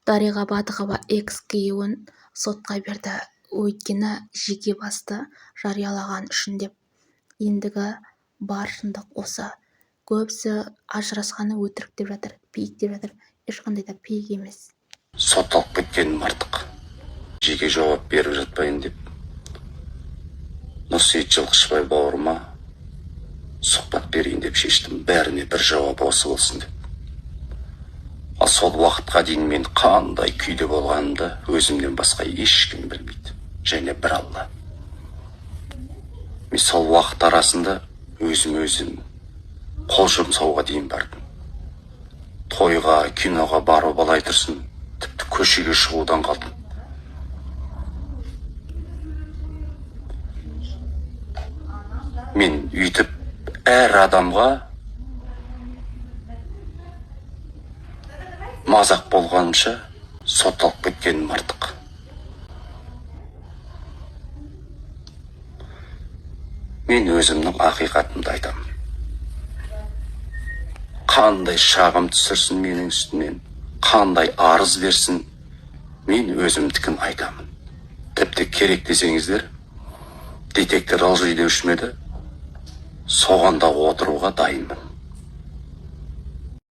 Дариға Бадығова экс-күйеуін сотқа берді. Өйткені жеке басты жариялаған үшін деп. Ендігі бар шындық осы. Көбісі ажырасқаны өтірік деп жатыр, пейік деп жатыр. Ешқандай да пейік емес. Сотталып кеткенім артық. Жеке жауап беріп жатпайын деп. Нұрсейіт Жылқышбай бауырыма сұхбат берейін деп шештім. Бәріне бір жауап осы болсын деп. Ал сол уақытқа дейін мен қандай күйде болғанымды өзімнен басқа ешкім білмейді. Және бір Алла. Мен сол уақыт арасында өзім қол жұмсауға дейін бардым. Тойға, киноға бару балай тұрсын, тіпті көшеге шығудан қалдым. Мен үйтіп әр адамға мазақ болғанымша сотталып кеткенім артық. Мен өзімнің ақиқатымды айтамын. Қандай шағым түсірсін менің үстімнен, қандай арыз берсін, мен өзімдікін айтамын. Тіпті керек десеңіздер, детектор алжи деуші ме еді, соған да отыруға дайынмын.